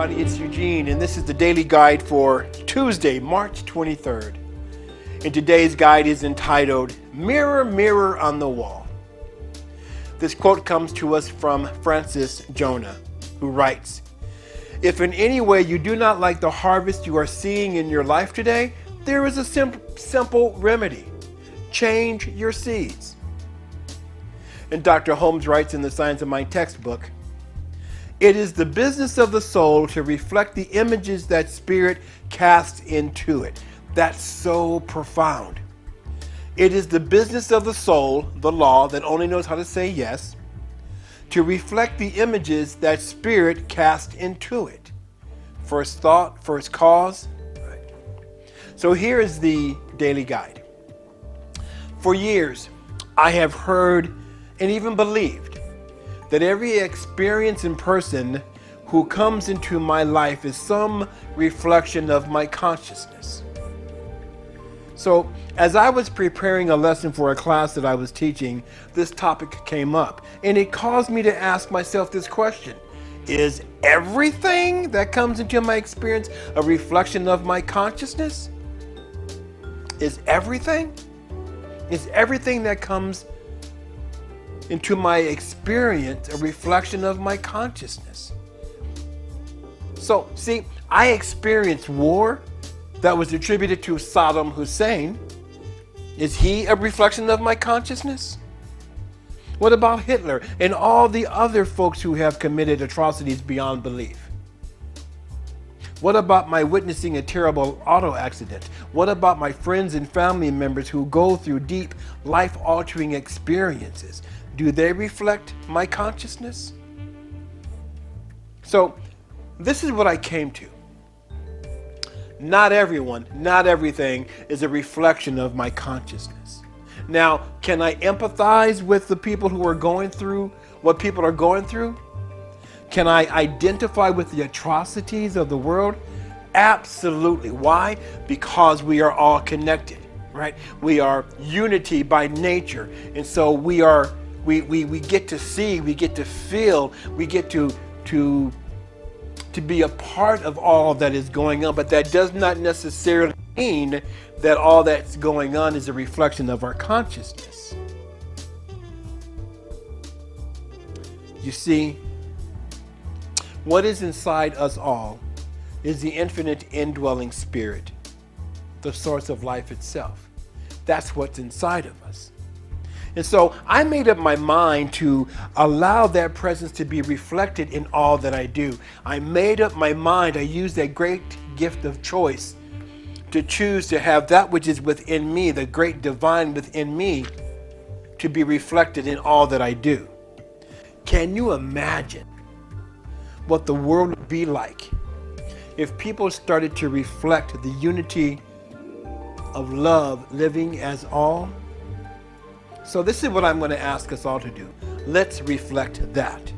everybody, it's Eugene, and this is the daily guide for Tuesday, March 23rd. And today's guide is entitled, Mirror, Mirror on the Wall. This quote comes to us from Francis Jonah, who writes, "If in any way you do not like the harvest you are seeing in your life today, there is a simple remedy. Change your seeds." And Dr. Holmes writes in the Science of Mind textbook, "It is the business of the soul to reflect the images that spirit casts into it." That's so profound. It is the business of the soul, the law that only knows how to say yes, to reflect the images that spirit casts into it. First thought, first cause. Right. So here is the daily guide. For years, I have heard and even believed that every experience in person who comes into my life is some reflection of my consciousness. So, as I was preparing a lesson for a class that I was teaching, this topic came up, and it caused me to ask myself this question: is everything that comes into my experience a reflection of my consciousness? Is everything? Is everything that comes into my experience a reflection of my consciousness? So, see, I experienced war that was attributed to Saddam Hussein. Is he a reflection of my consciousness? What about Hitler and all the other folks who have committed atrocities beyond belief? What about my witnessing a terrible auto accident? What about my friends and family members who go through deep, life-altering experiences? Do they reflect my consciousness? So, this is what I came to. Not everyone, not everything is a reflection of my consciousness. Now, can I empathize with the people who are going through what people are going through? Can I identify with the atrocities of the world? Absolutely. Why? Because we are all connected, right? We are unity by nature. And so we get to see, we get to feel, we get to be a part of all that is going on, but that does not necessarily mean that all that's going on is a reflection of our consciousness. You see, what is inside us all is the infinite indwelling spirit, the source of life itself. That's what's inside of us. And so I made up my mind to allow that presence to be reflected in all that I do. I made up my mind, I used that great gift of choice to choose to have that which is within me, the great divine within me, to be reflected in all that I do. Can you imagine what the world would be like if people started to reflect the unity of love living as all? So this is what I'm going to ask us all to do. Let's reflect that.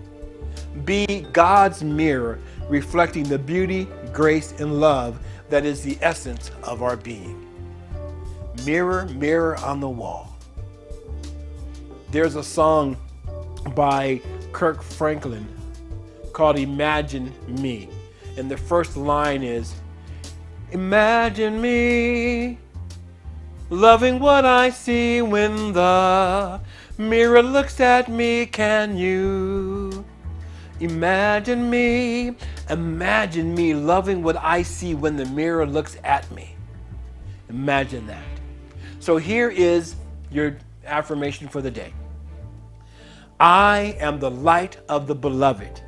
Be God's mirror, reflecting the beauty, grace, and love that is the essence of our being. Mirror, mirror on the wall. There's a song by Kirk Franklin called Imagine Me. And the first line is, "Imagine me loving what I see when the mirror looks at me. Can you imagine me? Imagine me loving what I see when the mirror looks at me." Imagine that. So here is your affirmation for the day. I am the light of the beloved.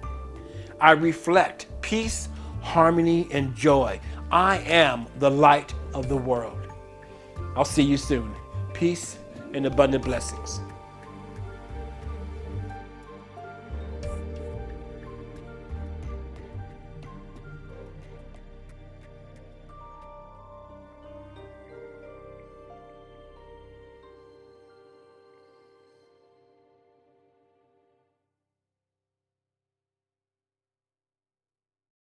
I reflect peace, harmony, and joy. I am the light of the world. I'll see you soon. Peace and abundant blessings.